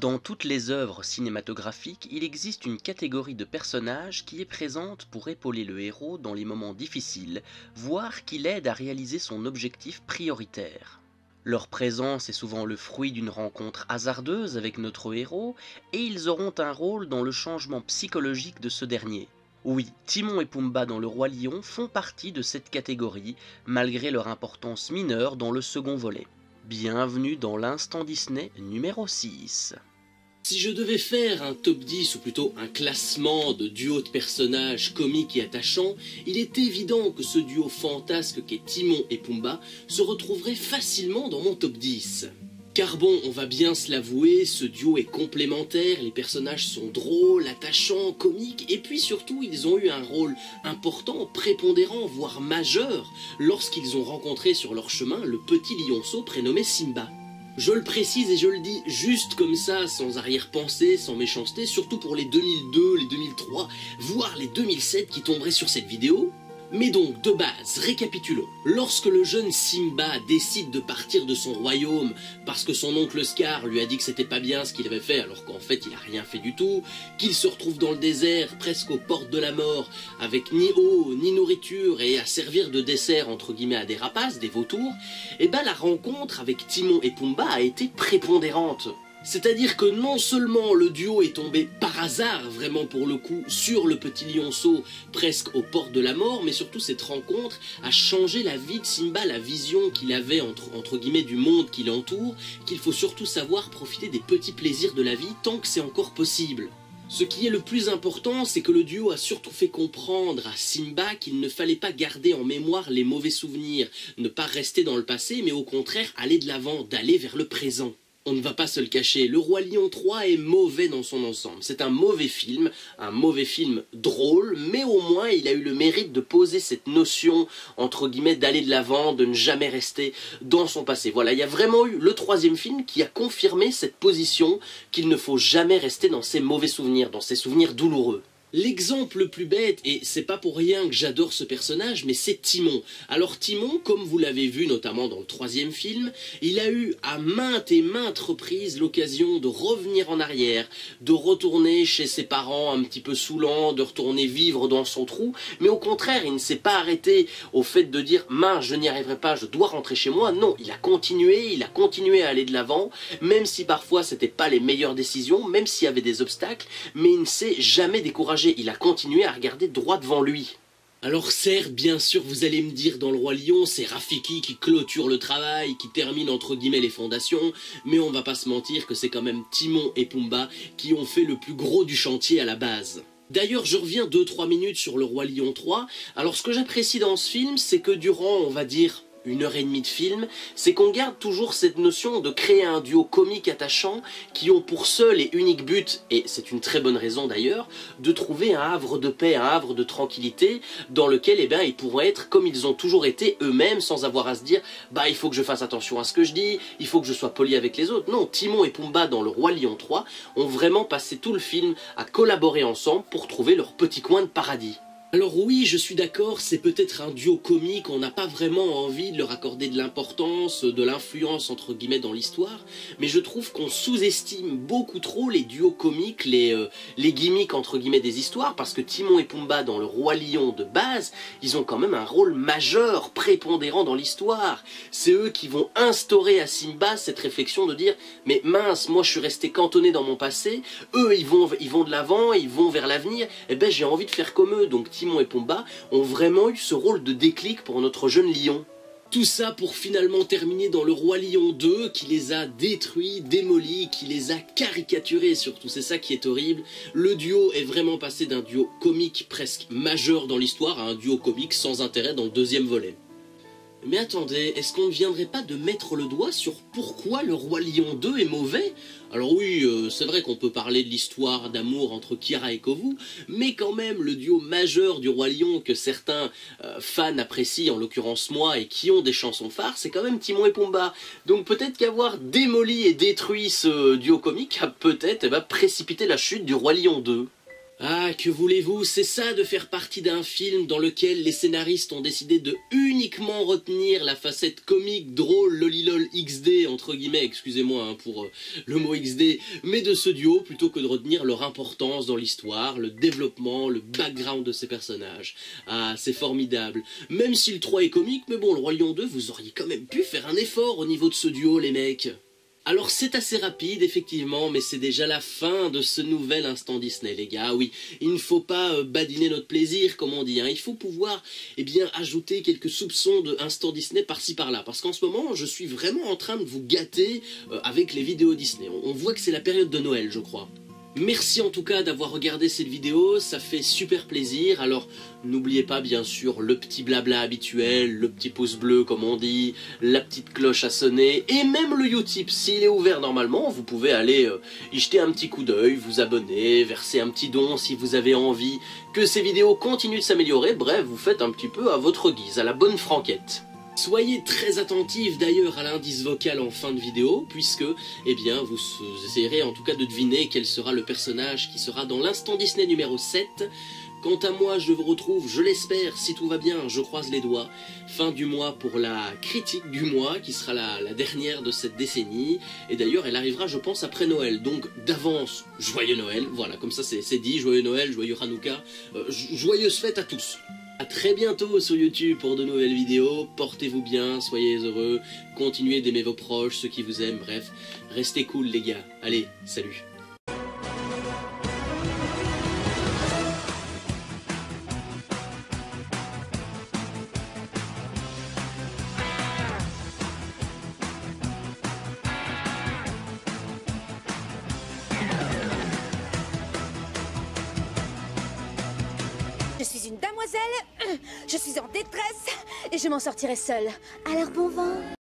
Dans toutes les œuvres cinématographiques, il existe une catégorie de personnages qui est présente pour épauler le héros dans les moments difficiles, voire qui l'aide à réaliser son objectif prioritaire. Leur présence est souvent le fruit d'une rencontre hasardeuse avec notre héros, et ils auront un rôle dans le changement psychologique de ce dernier. Oui, Timon et Pumba dans Le Roi Lion font partie de cette catégorie, malgré leur importance mineure dans le second volet. Bienvenue dans l'Instant Disney numéro 6. Si je devais faire un top 10 ou plutôt un classement de duos de personnages comiques et attachants, il est évident que ce duo fantasque qu'est Timon et Pumba se retrouverait facilement dans mon top 10. Car bon, on va bien se l'avouer, ce duo est complémentaire, les personnages sont drôles, attachants, comiques, et puis surtout ils ont eu un rôle important, prépondérant, voire majeur, lorsqu'ils ont rencontré sur leur chemin le petit lionceau prénommé Simba. Je le précise et je le dis juste comme ça, sans arrière-pensée, sans méchanceté, surtout pour les 2002, les 2003, voire les 2007 qui tomberaient sur cette vidéo. Mais donc, de base, récapitulons. Lorsque le jeune Simba décide de partir de son royaume parce que son oncle Scar lui a dit que c'était pas bien ce qu'il avait fait alors qu'en fait il a rien fait du tout, qu'il se retrouve dans le désert, presque aux portes de la mort, avec ni eau, ni nourriture et à servir de dessert entre guillemets à des rapaces, des vautours, et ben la rencontre avec Timon et Pumba a été prépondérante. C'est-à-dire que non seulement le duo est tombé par hasard, vraiment pour le coup, sur le petit lionceau, presque aux portes de la mort, mais surtout cette rencontre a changé la vie de Simba, la vision qu'il avait entre guillemets du monde qui l'entoure, qu'il faut surtout savoir profiter des petits plaisirs de la vie tant que c'est encore possible. Ce qui est le plus important, c'est que le duo a surtout fait comprendre à Simba qu'il ne fallait pas garder en mémoire les mauvais souvenirs, ne pas rester dans le passé, mais au contraire aller de l'avant, d'aller vers le présent. On ne va pas se le cacher, Le Roi Lion 3 est mauvais dans son ensemble. C'est un mauvais film drôle, mais au moins il a eu le mérite de poser cette notion, entre guillemets, d'aller de l'avant, de ne jamais rester dans son passé. Voilà, il y a vraiment eu le troisième film qui a confirmé cette position qu'il ne faut jamais rester dans ses mauvais souvenirs, dans ses souvenirs douloureux. L'exemple le plus bête, et c'est pas pour rien que j'adore ce personnage, mais c'est Timon. Alors Timon, comme vous l'avez vu notamment dans le troisième film, il a eu à maintes et maintes reprises l'occasion de revenir en arrière, de retourner chez ses parents un petit peu saoulants, de retourner vivre dans son trou, mais au contraire, il ne s'est pas arrêté au fait de dire « mince, je n'y arriverai pas, je dois rentrer chez moi ». Non, il a continué à aller de l'avant, même si parfois c'était pas les meilleures décisions, même s'il y avait des obstacles, mais il ne s'est jamais découragé. Il a continué à regarder droit devant lui. Alors certes, bien sûr, vous allez me dire dans Le Roi Lion, c'est Rafiki qui clôture le travail, qui termine entre guillemets les fondations, mais on va pas se mentir que c'est quand même Timon et Pumba qui ont fait le plus gros du chantier à la base. D'ailleurs, je reviens 2-3 minutes sur Le Roi Lion 3. Alors ce que j'apprécie dans ce film, c'est que durant, on va dire, 1 heure et demie de film, c'est qu'on garde toujours cette notion de créer un duo comique attachant qui ont pour seul et unique but, et c'est une très bonne raison d'ailleurs, de trouver un havre de paix, un havre de tranquillité dans lequel ils pourront être comme ils ont toujours été eux-mêmes sans avoir à se dire « bah il faut que je fasse attention à ce que je dis, il faut que je sois poli avec les autres ». Non, Timon et Pumba dans Le Roi Lion 3 ont vraiment passé tout le film à collaborer ensemble pour trouver leur petit coin de paradis. Alors oui, je suis d'accord, c'est peut-être un duo comique, on n'a pas vraiment envie de leur accorder de l'importance, de l'influence entre guillemets dans l'histoire, mais je trouve qu'on sous-estime beaucoup trop les duos comiques, les gimmicks entre guillemets des histoires, parce que Timon et Pumba dans Le Roi Lion de base, ils ont quand même un rôle majeur, prépondérant dans l'histoire. C'est eux qui vont instaurer à Simba cette réflexion de dire « mais mince, moi je suis resté cantonné dans mon passé, eux ils vont de l'avant, ils vont vers l'avenir, et ben j'ai envie de faire comme eux ». Donc Timon et Pumba ont vraiment eu ce rôle de déclic pour notre jeune lion. Tout ça pour finalement terminer dans Le Roi Lion 2 qui les a détruits, démolis, qui les a caricaturés surtout, c'est ça qui est horrible. Le duo est vraiment passé d'un duo comique presque majeur dans l'histoire à un duo comique sans intérêt dans le deuxième volet. Mais attendez, est-ce qu'on ne viendrait pas de mettre le doigt sur pourquoi Le Roi Lion 2 est mauvais? Alors oui, c'est vrai qu'on peut parler de l'histoire d'amour entre Kira et Kovu, mais quand même le duo majeur du Roi Lion que certains fans apprécient, en l'occurrence moi, et qui ont des chansons phares, c'est quand même Timon et Pumba. Donc peut-être qu'avoir démoli et détruit ce duo comique a peut-être précipité la chute du Roi Lion 2. Ah, que voulez-vous, c'est ça de faire partie d'un film dans lequel les scénaristes ont décidé de uniquement retenir la facette comique, drôle, lolilol XD, entre guillemets, excusez-moi pour le mot XD, mais de ce duo plutôt que de retenir leur importance dans l'histoire, le développement, le background de ces personnages. Ah, c'est formidable. Même si le 3 est comique, mais bon, le Roi Lion 2, vous auriez quand même pu faire un effort au niveau de ce duo, les mecs. Alors c'est assez rapide effectivement, mais c'est déjà la fin de ce nouvel instant Disney les gars. Oui, il ne faut pas badiner notre plaisir comme on dit, hein. Il faut pouvoir ajouter quelques soupçons de instant Disney par-ci par-là. Parce qu'en ce moment je suis vraiment en train de vous gâter avec les vidéos Disney. On voit que c'est la période de Noël je crois. Merci en tout cas d'avoir regardé cette vidéo, ça fait super plaisir. Alors n'oubliez pas bien sûr le petit blabla habituel, le petit pouce bleu comme on dit, la petite cloche à sonner, et même le Utip, s'il est ouvert normalement, vous pouvez aller y jeter un petit coup d'œil, vous abonner, verser un petit don si vous avez envie que ces vidéos continuent de s'améliorer. Bref, vous faites un petit peu à votre guise, à la bonne franquette. Soyez très attentifs d'ailleurs à l'indice vocal en fin de vidéo, puisque, vous essayerez en tout cas de deviner quel sera le personnage qui sera dans l'instant Disney numéro 7. Quant à moi, je vous retrouve, je l'espère, si tout va bien, je croise les doigts, fin du mois pour la critique du mois, qui sera la dernière de cette décennie. Et d'ailleurs, elle arrivera, je pense, après Noël. Donc, d'avance, joyeux Noël. Voilà, comme ça c'est dit, joyeux Noël, joyeux Hanouka, joyeuses fêtes à tous. A très bientôt sur YouTube pour de nouvelles vidéos, portez-vous bien, soyez heureux, continuez d'aimer vos proches, ceux qui vous aiment, bref, restez cool les gars, allez, salut. Je suis une demoiselle, je suis en détresse et je m'en sortirai seule. Alors bon vent.